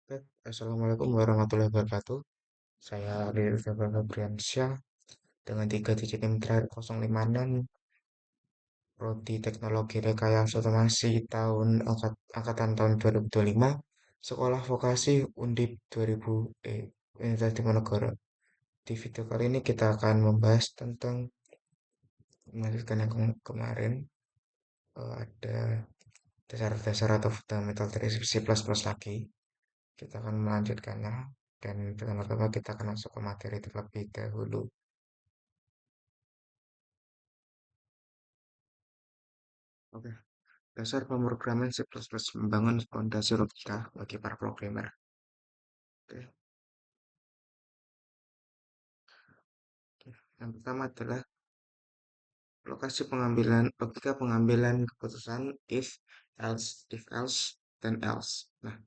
Oke, Assalamualaikum warahmatullahi wabarakatuh. Saya Rizal Febriansyah dengan tiga digit NIM terakhir 056, Prodi Teknologi Rekayasa Otomasi angkatan tahun 2025, Sekolah Vokasi Undip 2000 Universitas Diponegoro. Di video kali ini kita akan membahas tentang melanjutkan yang kemarin, ada dasar-dasar atau fundamental dari C++ lagi. Kita akan melanjutkannya dan pertama-tama kita akan masuk ke materi terlebih dahulu. Oke, dasar pemrograman C++ membangun fondasi logika bagi para programmer. Oke, yang pertama adalah logika pengambilan keputusan if else, then else. Nah,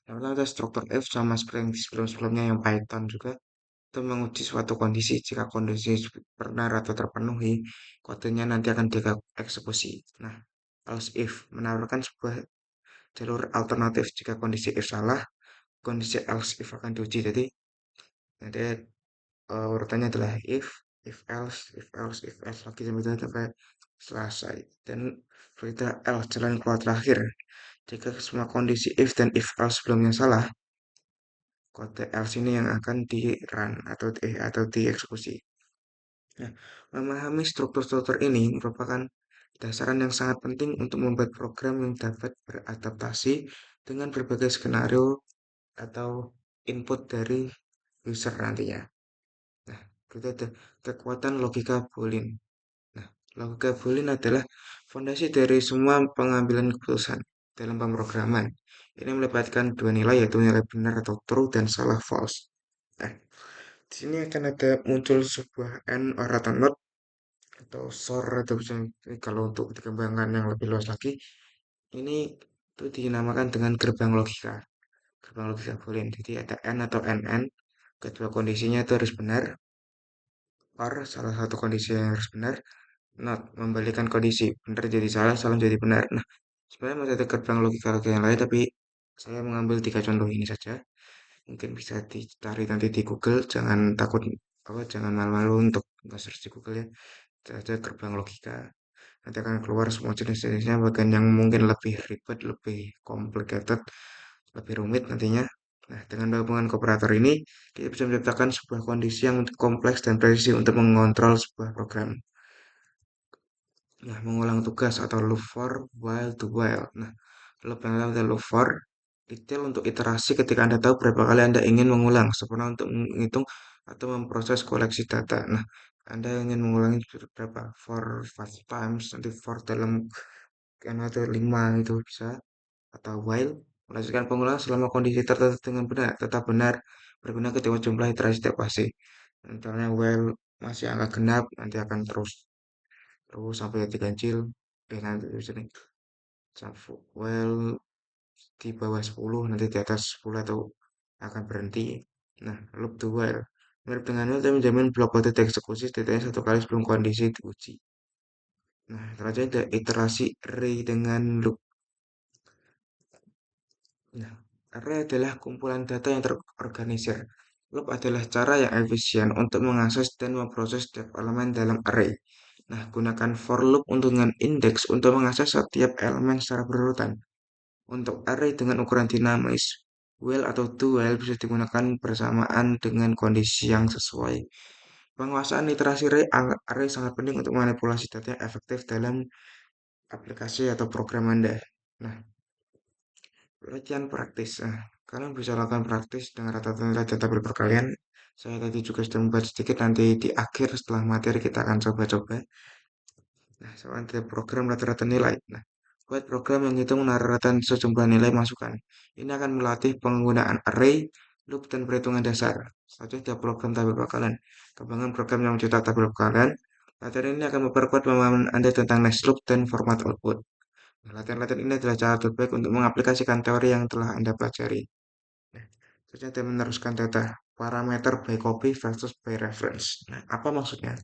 yang pertama ada struktur if sama seperti yang sebelum-sebelumnya yang Python juga itu menguji suatu kondisi. Jika kondisi benar atau terpenuhi, kodenya nanti akan dieksekusi. Nah, else if menawarkan sebuah jalur alternatif jika kondisi if salah, kondisi else if akan diuji. Jadi nanti urutannya adalah if else lagi sampai itu sampai selesai. Dan berita else jalan keluar terakhir. Jika semua kondisi if dan if else sebelumnya salah, kode else ini yang akan di run atau dieksekusi. Nah, memahami struktur-struktur ini merupakan dasaran yang sangat penting untuk membuat program yang dapat beradaptasi dengan berbagai skenario atau input dari user nantinya. Nah, kita ada kekuatan logika Boolean. Nah, logika Boolean adalah fondasi dari semua pengambilan keputusan dalam pemrograman. Ini melibatkan dua nilai, yaitu nilai benar atau true dan salah false. Nah, di sini akan ada muncul sebuah AND or atau not atau SOR atau kalau untuk dikembangkan yang lebih luas lagi, ini itu dinamakan dengan gerbang logika. Gerbang logika Boolean. Jadi ada AND atau NN, kedua kondisinya itu harus benar, or salah satu kondisi yang harus benar, not membalikan kondisi benar jadi salah, salah jadi benar. Nah, sebenarnya masih ada gerbang logika-logika yang lain, tapi saya mengambil tiga contoh ini saja. Mungkin bisa dicari nanti di Google, jangan takut jangan malu-malu untuk search di Google ya. Ada gerbang logika. Nanti akan keluar semua jenis-jenisnya, bagian yang mungkin lebih ribet, lebih complicated, lebih rumit nantinya. Nah, dengan gabungan operator ini, kita bisa menciptakan sebuah kondisi yang kompleks dan presisi untuk mengontrol sebuah program. Nah, mengulang tugas atau loop for while to while. Nah, loop yang pertama adalah loop for detail untuk iterasi ketika Anda tahu berapa kali Anda ingin mengulang, sempurna untuk menghitung atau memproses koleksi data. Nah, Anda ingin mengulangi berapa? For 5 times, nanti for dalam kan ada 5 itu bisa. Atau while, melanjutkan pengulangan selama kondisi tertentu dengan benar, tetap benar, berguna ketika jumlah iterasi tidak pasti. Misalnya while masih angka genap, nanti akan terus terus sampai diganjil nanti bisa nih well di bawah 10 nanti di atas 10 atau akan berhenti. Nah, loop to while mirip dengan itu tapi menjamin blok kode dieksekusi setidaknya satu kali sebelum kondisi diuji. Nah, selanjutnya ada iterasi array dengan loop. Nah, array adalah kumpulan data yang terorganisir. Loop adalah cara yang efisien untuk mengakses dan memproses setiap elemen dalam array. Nah, gunakan for loop untuk dengan indeks untuk mengakses setiap elemen secara berurutan. Untuk array dengan ukuran dinamis, while atau do while bisa digunakan bersamaan dengan kondisi yang sesuai. Penguasaan literasi array sangat penting untuk manipulasi data yang efektif dalam aplikasi atau program Anda. Nah, latihan praktis. Nah, kalian bisa lakukan praktis dengan rata-rata nilai data paper kalian. Saya tadi juga sudah membuat sedikit, nanti di akhir setelah materi kita akan coba-coba. Nah, soal ada program rata-rata nilai. Nah, buat program yang hitung rata-rata sejumlah nilai masukan. Ini akan melatih penggunaan array, loop, dan perhitungan dasar. Selanjutnya ada program tabel bakalan. Kembangkan program yang mencetak tabel bakalan. Latihan ini akan memperkuat pemahaman Anda tentang next loop dan format output. Nah, latihan-latihan ini adalah cara terbaik untuk mengaplikasikan teori yang telah Anda pelajari. Nah, selanjutnya ada meneruskan data parameter by copy versus by reference. Nah, apa maksudnya?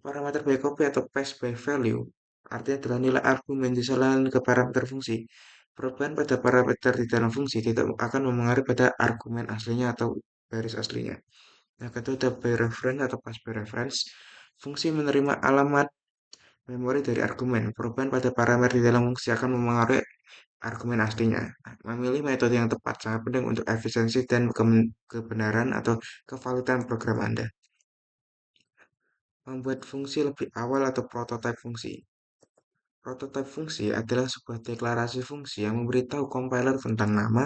Parameter by copy atau pass by value artinya adalah nilai argumen disalahkan ke parameter fungsi. Perubahan pada parameter di dalam fungsi tidak akan memengaruhi pada argumen aslinya atau baris aslinya. Yang kedua ada by reference atau pas by reference. Fungsi menerima alamat memori dari argumen. Perubahan pada parameter di dalam fungsi akan memengaruhi argumen aslinya. Nah, memilih metode yang tepat sangat penting untuk efisiensi dan kebenaran atau kevalidan program Anda. Membuat fungsi lebih awal atau prototipe fungsi. Prototipe fungsi adalah sebuah deklarasi fungsi yang memberitahu compiler tentang nama,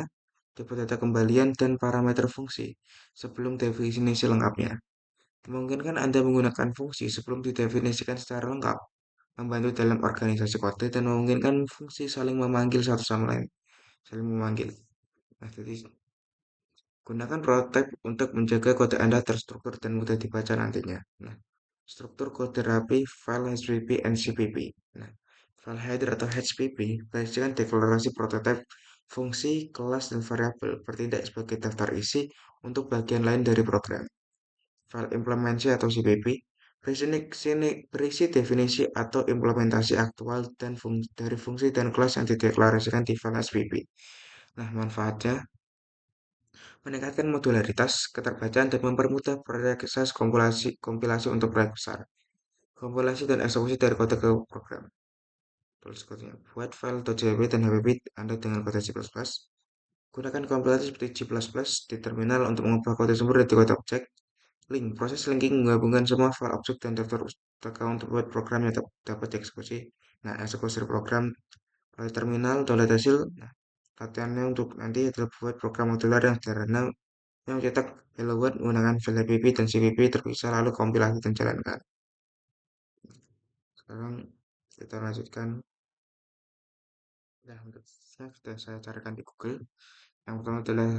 tipe data kembalian, dan parameter fungsi sebelum definisi lengkapnya. Memungkinkan Anda menggunakan fungsi sebelum didefinisikan secara lengkap, membantu dalam organisasi kode, dan memungkinkan fungsi saling memanggil satu sama lain. Saling memanggil. Nah, jadi gunakan prototipe untuk menjaga kode Anda terstruktur dan mudah dibaca nantinya. Nah, struktur kode rapi, file HPP, and CPP. Nah, file header atau HPP berisikan deklarasi prototipe, fungsi, kelas, dan variabel bertindak sebagai daftar isi untuk bagian lain dari program. File implementasi atau CPP berisi definisi atau implementasi aktual dan dari fungsi dan kelas yang dideklarasikan di file HPP. Nah, manfaatnya meningkatkan modularitas, keterbacaan, dan mempermudah proses kompilasi untuk proyek besar. Kompilasi dan eksekusi dari kode ke program. Tulis kodenya. Buat file .jpg dan hpp Anda dengan kode C++. Gunakan kompilasi seperti G++ di terminal untuk mengubah kode sumber dari kode objek. Link. Proses linking menggabungkan semua file objek dan daftar pustaka untuk buat program yang dapat dieksekusi. Nah, eksekusi program melalui terminal, download hasil. Nah, latihannya untuk nanti adalah buat program modular yang sederhana yang mencetak hello world menggunakan file HPP dan CPP terpisah lalu kompilasi dan jalankan. Sekarang kita lanjutkan. Nah, untuk sudah saya carikan di Google. Yang pertama adalah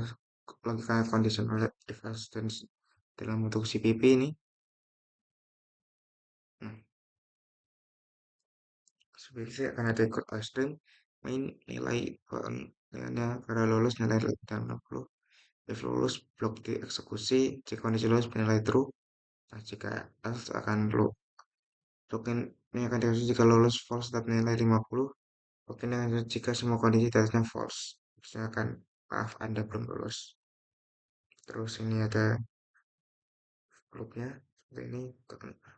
logika conditional if else dan dalam bentuk CPP ini. Nah, sebenarnya akan ada ikut string main nilai nilainya karena lulus nilai dan 60. If lulus blok dieksekusi, jika kondisi lulus bernilai true. Nah, jika else akan token ini akan dieksekusi jika lulus false tetap nilai 50. Oke, nah jika semua kondisi di atasnya false, misalkan maaf Anda belum lulus. Terus ini ada loopnya seperti ini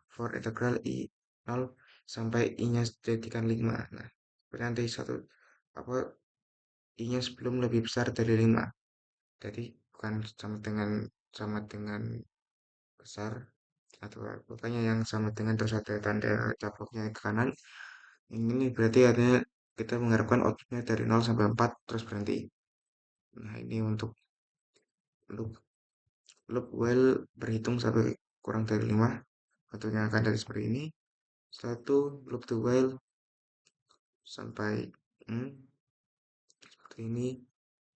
for integral i 0 sampai i-nya jadikan 5. Nah, nanti satu apa i-nya sebelum lebih besar dari 5. Jadi bukan sama dengan besar atau pokoknya yang sama dengan terus ada tanda caploknya ke kanan. Ini berarti artinya kita mengharapkan outputnya dari 0 sampai 4 terus berhenti. Nah, ini untuk loop loop while berhitung sampai kurang dari 5 atau yang akan dari seperti ini. Satu loop the while sampai seperti ini.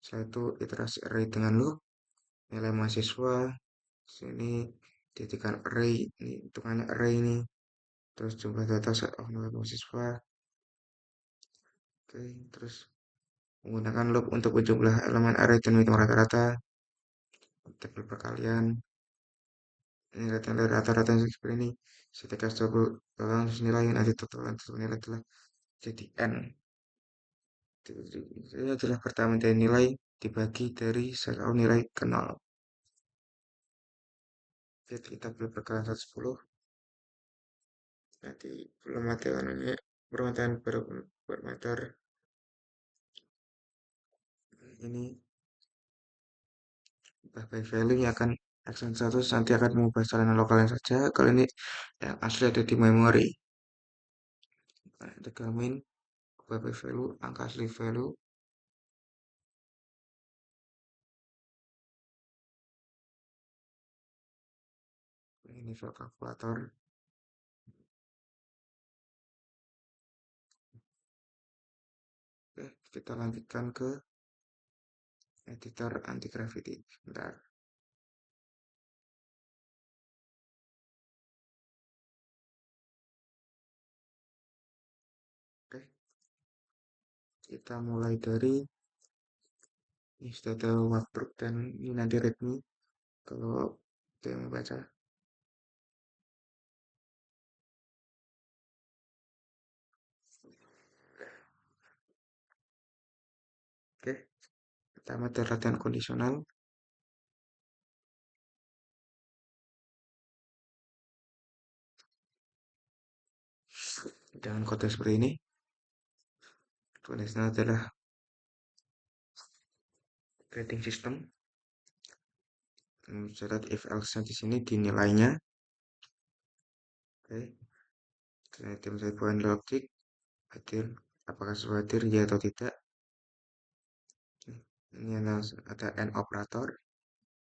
Satu iterasi array dengan loop nilai mahasiswa sini jadikan array ini hitungannya array ini terus jumlah data set of nilai mahasiswa. Oke, terus menggunakan loop untuk menjumlah elemen array dan menghitung rata-rata tabel perkalian. Ini rata-rata seperti ini. Ketika total nilai nanti total nilai telah jadi n. Ini adalah pertama dari nilai dibagi dari satu nilai ke 0. Jadi kita beli perkalian 110. Nanti belum ada anunya permintaan per meter ini by value akan action 1 nanti akan mengubah salinan lokalnya saja. Kalau ini yang asli ada di memori. Nah, determine by value angka asli value. Ini file kalkulator. Oke, kita lanjutkan ke editor anti gravity. Bentar. Oke, kita mulai dari ini sudah ada workbook dan ini nanti readme kalau kita yang membaca. Pertama ada latihan kondisional dengan kode seperti ini. Kondisional adalah grading system. Catat if else di sini dinilainya. Oke, tim saya point logic hadir, apakah sesuai hadir ya atau tidak. Ini ada and operator,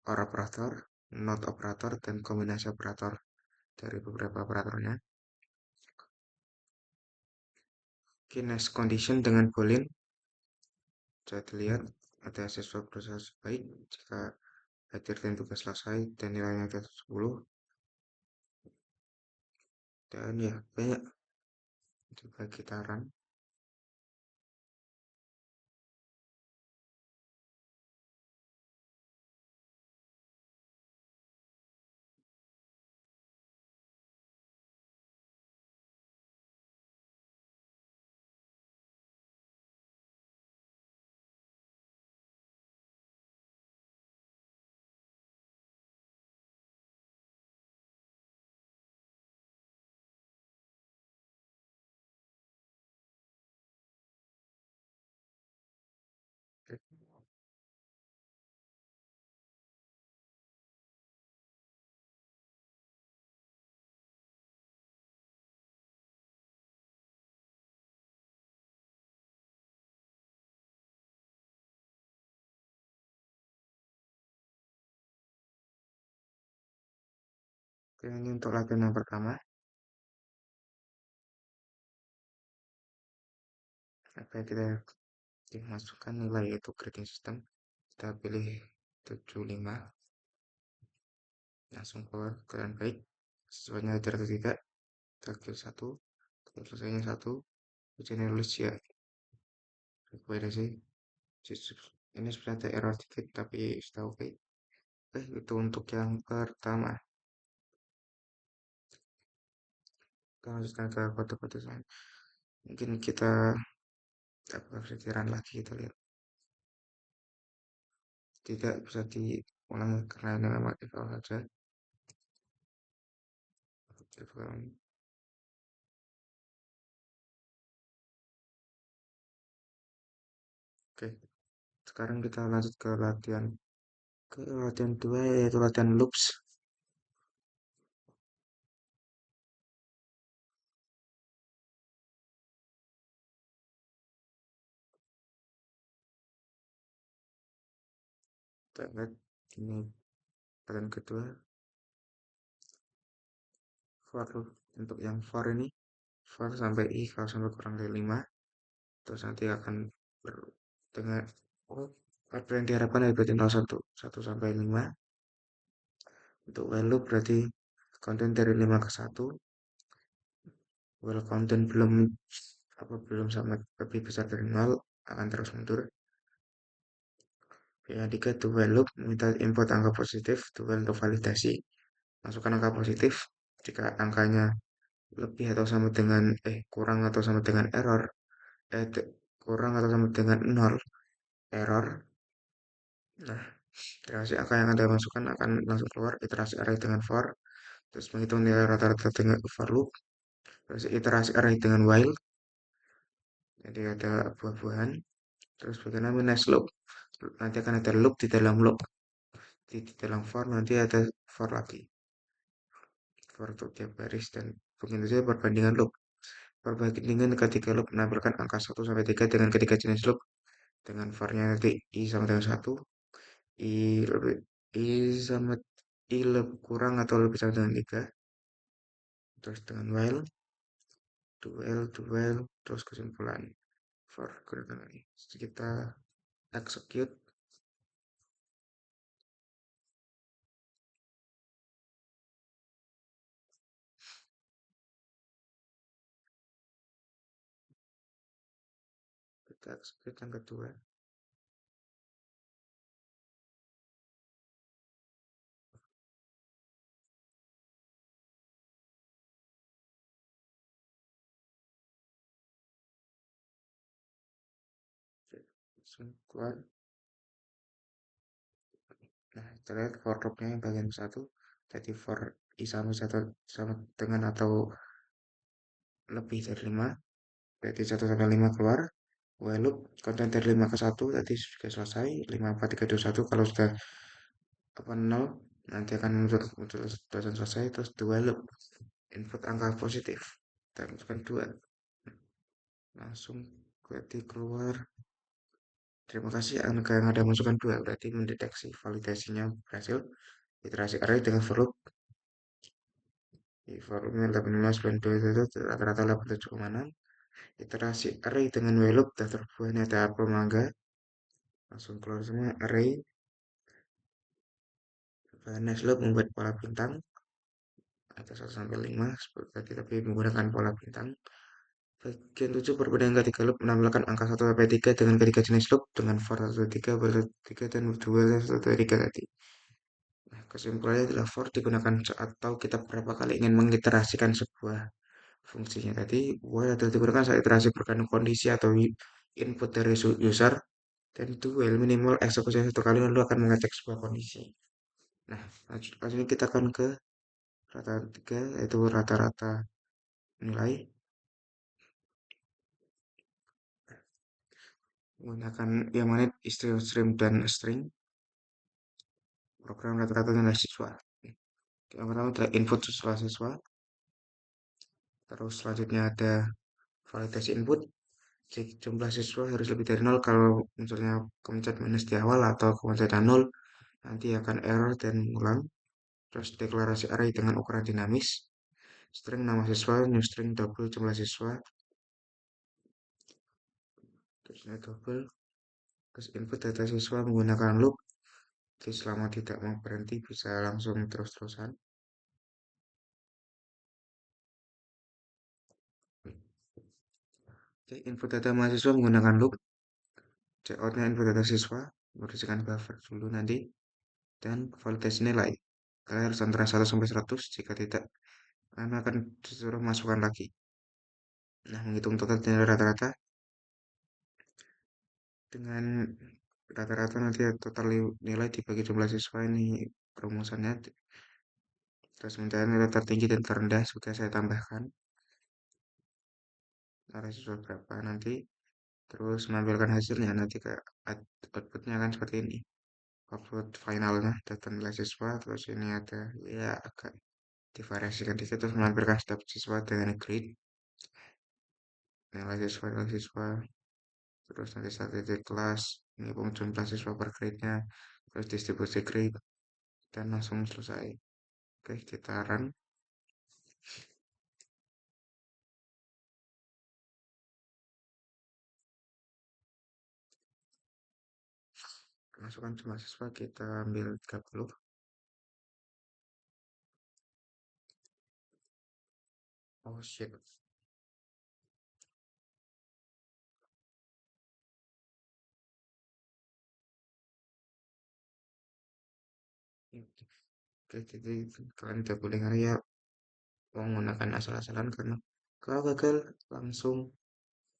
or operator, not operator, dan kombinasi operator dari beberapa operatornya. Oke, next condition dengan boolean. Bisa dilihat ada siswa berusaha baik jika hadir dan tugas selesai dan nilainya di atas 10. Dan ya banyak juga gitaran. Oke, ini untuk latihan yang pertama. Apa kita dimasukkan nilai itu grading system. Kita pilih 75, langsung keluar kalian baik sesuainya hadir atau tidak. Kita klik 1, kita selesainya 1, ujian nulis ya requiresi. Ini sebenarnya ada error dikit tapi sudah oke. Oke, itu untuk yang pertama. Kita lanjutkan ke kode-kode selanjutnya. Mungkin kita dapat pikiran lagi, kita lihat. Tidak bisa diulang karena ini memang default saja. Default. Oke, sekarang kita lanjut ke latihan 2, yaitu latihan loops. Kita lihat ini latihan kedua, for loop. Untuk yang for ini, for sampai i kalau sampai kurang dari 5, terus nanti akan dengan apa yang diharapkan dari berarti 01, 1 sampai 5. Untuk while loop berarti konten dari 5 ke 1. While konten belum sama lebih besar dari 0, akan terus mundur. Yang ketiga, to while loop minta input angka positif, to while untuk validasi. Masukkan angka positif jika angkanya lebih atau sama dengan kurang atau sama dengan error, kurang atau sama dengan 0 error. Nah, iterasi angka yang Anda masukkan akan langsung keluar. Iterasi array dengan for, terus menghitung nilai rata-rata dengan for loop, terus iterasi array dengan while, jadi ada buah-buahan, terus bagaimana next loop, nanti akan ada loop di dalam loop, di dalam for nanti ada for lagi, for untuk tiap baris, dan begitu saja perbandingan loop. Perbandingan ketika loop menampilkan angka 1 sampai 3 dengan ketiga jenis loop, dengan for-nya nanti i sama dengan 1, i lebih i sama i lebih kurang atau lebih sama dengan 3, terus dengan while, duel, terus kesimpulan for gerakan ini. Kita execute. Kita execute yang kedua. Oke, langsung keluar. kita lihat for loopnya yang bagian satu, jadi for i sama satu sama dengan atau lebih dari 5, berarti 1 sampai 5 keluar. While loop konten dari 5 ke 1 tadi sudah selesai, 5 4 3 2 1. Kalau sudah apa 0 nanti akan muncul batasan selesai. Terus the while loop input angka positif, kita masukkan 2, langsung berarti keluar. Terima kasih, angka yang ada masukkan 2 berarti mendeteksi validasinya berhasil. Iterasi array dengan for loop, for loopnya 18,92 itu rata-rata 87,6. Iterasi array dengan while loop daftar buahnya ada apel mangga, langsung keluar semua array. Next loop membuat pola bintang ada 1 sampai 5 seperti tadi, tapi menggunakan pola bintang. Bagian 7 perbedaan ketiga loop menampilkan angka 1 sampai 3 dengan ketiga jenis loop dengan for 1 3 ber 3 dan dual 1 3 tadi. Nah, kesimpulannya adalah for digunakan saat tahu kita berapa kali ingin mengiterasikan sebuah fungsinya tadi. While adalah digunakan saat iterasi berkandung kondisi atau input dari user, dan dual minimal eksekusi 1 kali lalu akan mengecek sebuah kondisi. Nah, lanjutnya kita akan ke rata-rata 3, yaitu rata-rata nilai menggunakan yang mana stream dan string. Program rata-rata nilai siswa. Yang pertama adalah input siswa. Terus selanjutnya ada validasi input. Jumlah siswa harus lebih dari 0. Kalau misalnya kemencet minus di awal atau kemencet 0, nanti akan error dan ulang. Terus deklarasi array dengan ukuran dinamis. String nama siswa, new string double jumlah siswa. Terusnya double. Terus input data siswa menggunakan loop. Jadi selama tidak mau berhenti bisa langsung terus-terusan. Oke, input data mahasiswa menggunakan loop. Checkoutnya input data siswa, bersihkan buffer dulu nanti, dan validasi nilai. Kalian harus antara 1 sampai 100, jika tidak, kalian akan disuruh masukkan lagi. Nah, menghitung total nilai rata-rata, dengan rata-rata nanti total nilai dibagi jumlah siswa ini perumusannya. Terus mencari nilai tertinggi dan terendah sudah saya tambahkan. Nilai siswa berapa nanti, terus menampilkan hasilnya nanti kayak outputnya kan seperti ini. Output finalnya data nilai siswa, terus ini ada ya agak divariasikan dikit, terus menampilkan setiap siswa dengan grade, nilai siswa, terus nanti statistik kelas, ini jumlah siswa per grade-nya, terus distribusi grade, dan langsung selesai. Oke, kita run. Masukkan jumlah siswa, kita ambil 30. Oh shit. Oke, jadi kalian tidak boleh ya menggunakan asal-asalan, karena kalau gagal langsung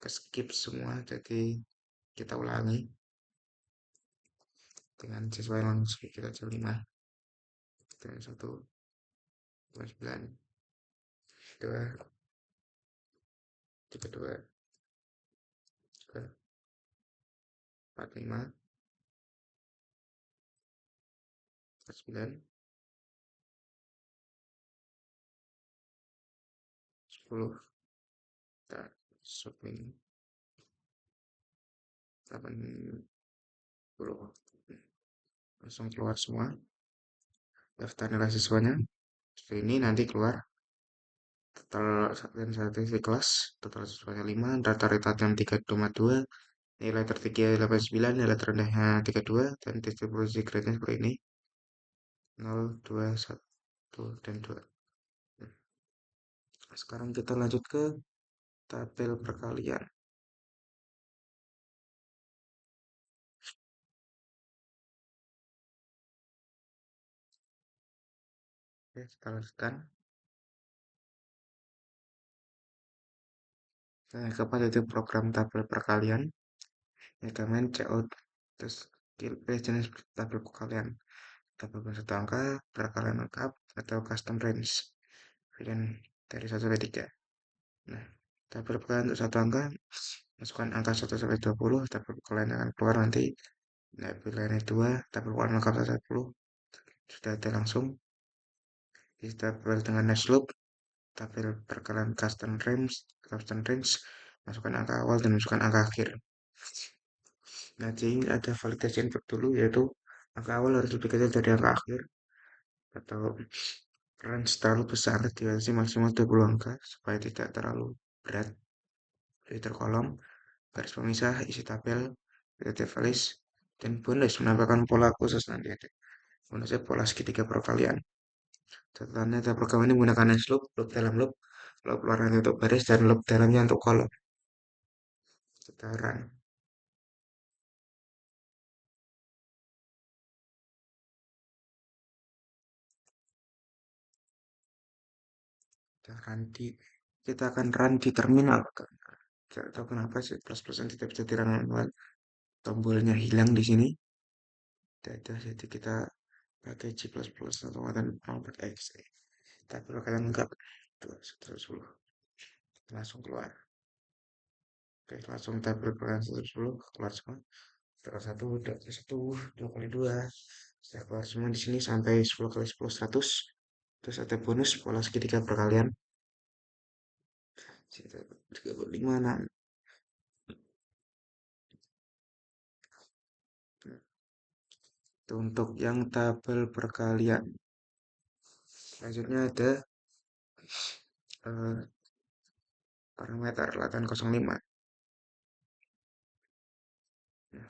ke skip semua. Jadi kita ulangi dengan siswa yang langsung kita 5, dan 1, 9, 2, 32, 45, 9, 10, kita submit 80, langsung keluar semua daftar nilai siswanya. Seperti ini nanti keluar total dan statistik kelas, total siswanya 5, rata-rata jam 3,2, nilai tertinggi 89, nilai terendahnya 32, dan distribusi grade-nya seperti ini 0, 2, 1, dan 2. Sekarang kita lanjut ke tabel perkalian. Oke, kita lanjutkan. Nah, kepada itu program tabel perkalian, ya main checkout, terus pilih jenis tabel perkalian. tabel satu angka, perkalian lengkap, atau custom range. Pilihan dari 1 sampai 3. Nah, tabel perkalian untuk satu angka, masukkan angka 1 sampai 20, tabel perkalian akan keluar nanti. Nah, pilihannya 2, tabel perkalian lengkap 1 sampai 10. Sudah ada langsung. Di tabel dengan next loop, tabel perkalian custom range, masukkan angka awal dan masukkan angka akhir. Nah, jadi ini ada validasi input dulu, yaitu angka awal harus lebih kecil dari angka akhir, atau range terlalu besar, dibatasi maksimal 20 angka, supaya tidak terlalu berat. Filter kolom, garis pemisah, isi tabel, relative values, dan bonus menambahkan pola khusus nanti ada. Bonusnya pola segitiga perkalian. Catatannya tabel program ini menggunakan hash loop, loop dalam loop, loop luarnya untuk baris, dan loop dalamnya untuk kolom. Kita run. Kita akan run di terminal. Tidak tahu kenapa sih plus yang tidak bisa dirun manual. Tombolnya hilang di sini. Tidak, jadi kita pakai G++ atau mau pakai X. Tapi kalau kalian enggak, 110 langsung keluar. Oke, langsung tabel peran 110 keluar semua. Setelah 1, 2 kali 2. Setelah keluar semua di sini sampai 10 kali 10, 100. Terus ada bonus pola segitiga perkalian. 35, 6. Itu untuk yang tabel perkalian. Selanjutnya ada eh, parameter latihan 05. Nah,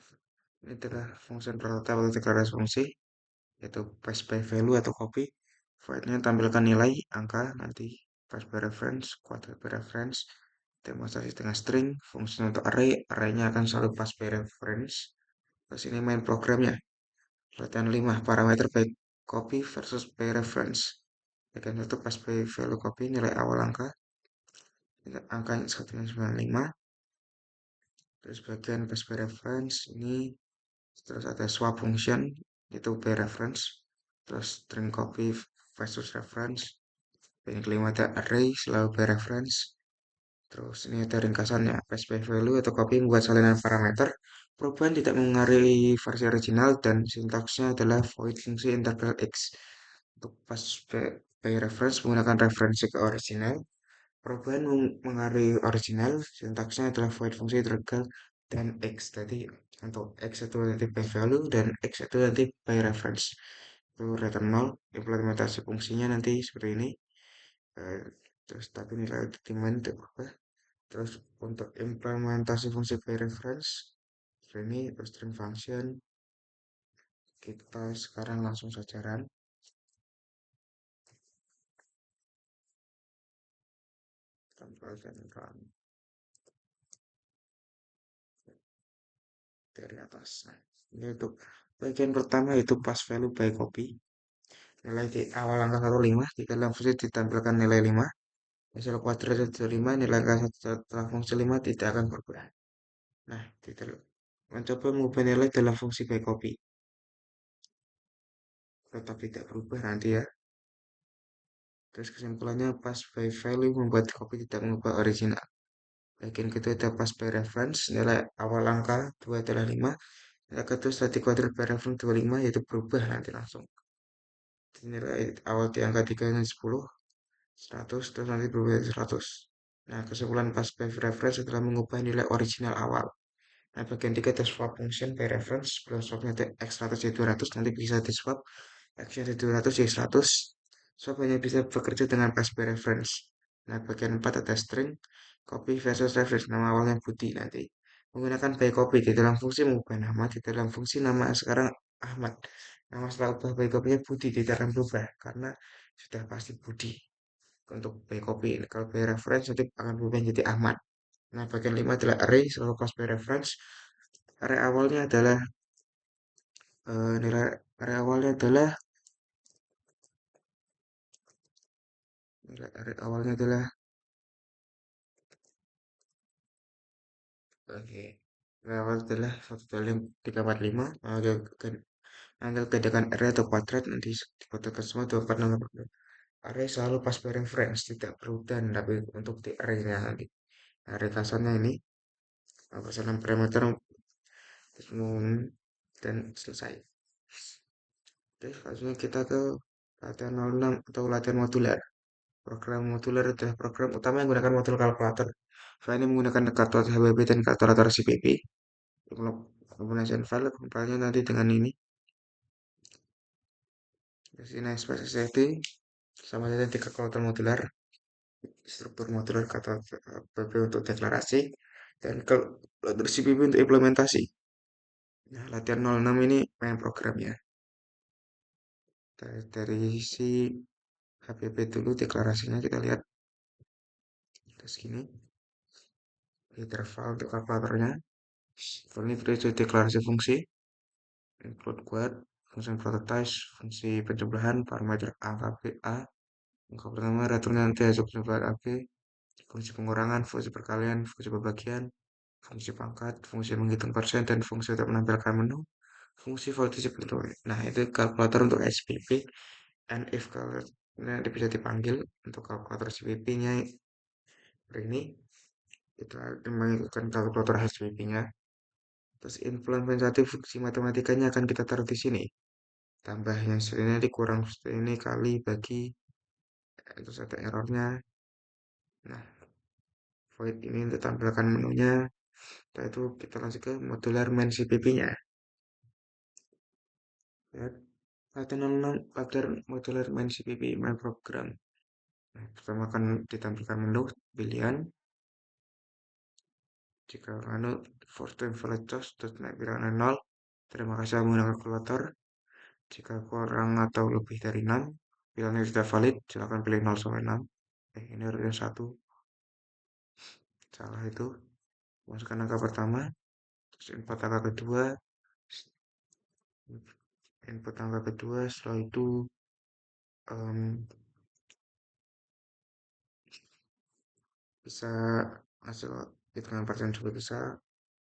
ini adalah fungsi prototype atau deklarasi fungsi, yaitu paste by value atau copy. Voidnya tampilkan nilai angka nanti paste by reference, quote by reference, demonstrasi dengan string, fungsi untuk arraynya akan selalu paste by reference. Terus ini main programnya, latihan 5, parameter by copy versus by reference. Bagian satu paste by value copy, nilai awal angka, angkanya 1,95. Terus bagian paste by reference ini, terus ada swap function, itu by reference, terus string copy versus reference. Yang kelima ada array selalu by reference. Terus ini ada ringkasannya, paste by value atau copy membuat salinan parameter. Perubahan tidak mengaruhi versi original dan sintaksnya adalah void fungsi integral x. Untuk paste by reference menggunakan referensi ke original. Perubahan mengaruhi original, sintaksnya adalah void fungsi integral dan x. Tadi untuk x itu nanti by value dan x itu nanti by reference. Itu return 0, implementasi fungsinya nanti seperti ini. Eh, terus tapi nilai demand itu berubah. Terus untuk implementasi fungsi by reference ini string function, kita sekarang langsung saja run. Tambahkan run dari atas. Nah, ini untuk bagian pertama itu pass value by copy. Nilai di awal angka 15 di dalam fungsi ditampilkan nilai 5. Hasil kuadrat 5, nilai angka setelah fungsi 5 tidak akan berubah. Nah, kita mencoba mengubah nilai dalam fungsi by copy. Tetap tidak berubah nanti ya. Terus kesimpulannya pas by value membuat copy tidak mengubah original. Bagian kedua ada pas by reference, nilai awal angka 2 adalah 5. Nilai kedua setelah dikuadrat by reference 25 yaitu berubah nanti langsung. Nilai awal di angka 3 dan 10, 100, terus nanti berubah jadi 100. Nah, kesimpulan pas by reference adalah mengubah nilai original awal. Nah, bagian 3 ada swap function by reference. Sebelum swapnya ada x 100 jadi 200, nanti bisa di swap. X jadi 200 jadi 100. Swap hanya bisa bekerja dengan pass by reference. Nah, bagian 4 ada string, copy versus reference. Nama awalnya Budi nanti. Menggunakan by copy di dalam fungsi mengubah nama. Di dalam fungsi nama sekarang Ahmad. Nama setelah ubah by copy-nya Budi tidak akan berubah. Karena sudah pasti Budi. Untuk by copy. Kalau by reference nanti akan berubah menjadi Ahmad. Nah, bagian 5 adalah array, selalu pass by reference. Array awalnya adalah nilai array awalnya adalah array awalnya adalah oke. Array awal adalah 1 kali 345. Ambil gedekan array atau kuadrat, nanti dikotakan semua 24 array selalu pas pairing friends, tidak perlu dan, tapi untuk di array-nya nanti. Array kasarnya ini, pasangan parameter, dan selesai. Oke, selanjutnya kita ke latihan 06 atau latihan modular. Program modular adalah program utama yang menggunakan modul kalkulator. File ini menggunakan kalkulator HBB dan kalkulator CPP. Combination file, filenya nanti dengan ini. Di sini specificity sama saja di kalkulator modular. Struktur modular kata PP untuk deklarasi dan kalkulator CPP untuk implementasi. Nah, latihan 06 ini main programnya. Dari si HPP dulu deklarasinya kita lihat terus gini. Header file untuk kalkulatornya. Ini berisi deklarasi fungsi, include quote, fungsi prototype, fungsi penjumlahan, parameter angka A, angka pertama, return nanti hasil penjumlahan AB, fungsi pengurangan, fungsi perkalian, fungsi pembagian, fungsi pangkat, fungsi menghitung persen, dan fungsi untuk menampilkan menu, fungsi voltage bentuk. Nah, itu kalkulator untuk SPP, and if kalau nanti bisa dipanggil untuk kalkulator SPP-nya ini, kita akan menggunakan kalkulator SPP-nya. Terus implementasi fungsi matematikanya akan kita taruh di sini. Tambahnya ini dikurang ini kali bagi, terus ada errornya. Nah, void ini untuk tampilkan menunya. Setelah itu kita lanjut ke modular main CPP-nya. Ya, latihan 6 agar modular main CPP main program. Nah, pertama akan ditampilkan menu pilihan. Jika anu for time valid choice terus naik bilangan 0, terima kasih menggunakan kalkulator. Jika kurang atau lebih dari 6, pilihannya sudah valid, silakan pilih 0 sampai 6. Ini harusnya 1. Salah itu. Masukkan angka pertama, terus input angka kedua, setelah itu em, bisa hasil hitungan persen juga bisa.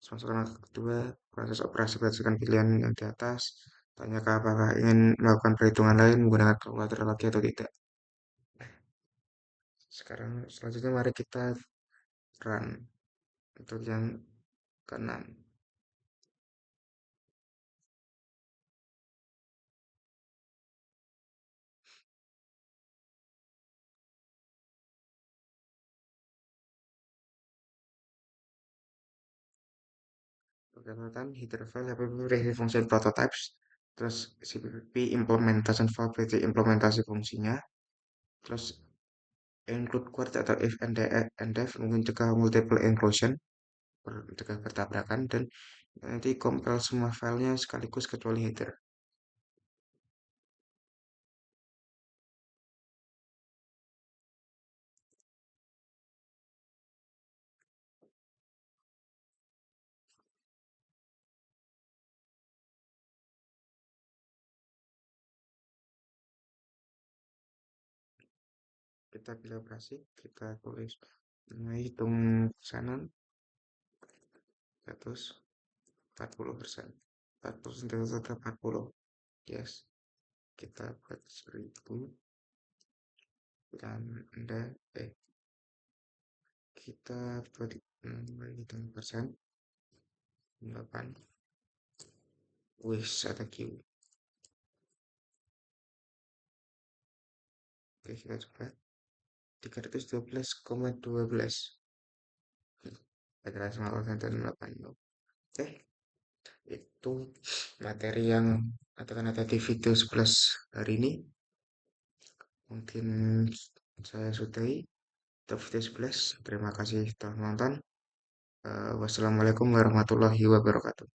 Masukkan angka kedua, proses operasi berdasarkan pilihan yang di atas. Tanyakan apakah ingin melakukan perhitungan lain menggunakan kalkulator lagi atau tidak. Sekarang selanjutnya mari kita run untuk yang keenam. Perkenalkan header file HPP berisi fungsi prototypes, terus CPP implementation file berisi implementasi fungsinya, terus include query atau if and def mencegah multiple inclusion, mencegah bertabrakan, dan nanti compile semua filenya sekaligus kecuali header. Kita pilih operasi, kita tulis hitung pesanan 140%, 40% tetap 40. Yes, kita buat 1000 dan anda kita buat hitung persen 8 wis ada Q. Oke, kita coba 312,12 adalah 8. Oke, itu materi yang akan ada di video 11 hari ini. Mungkin saya sudahi untuk video 11. Terima kasih telah menonton. Wassalamualaikum warahmatullahi wabarakatuh.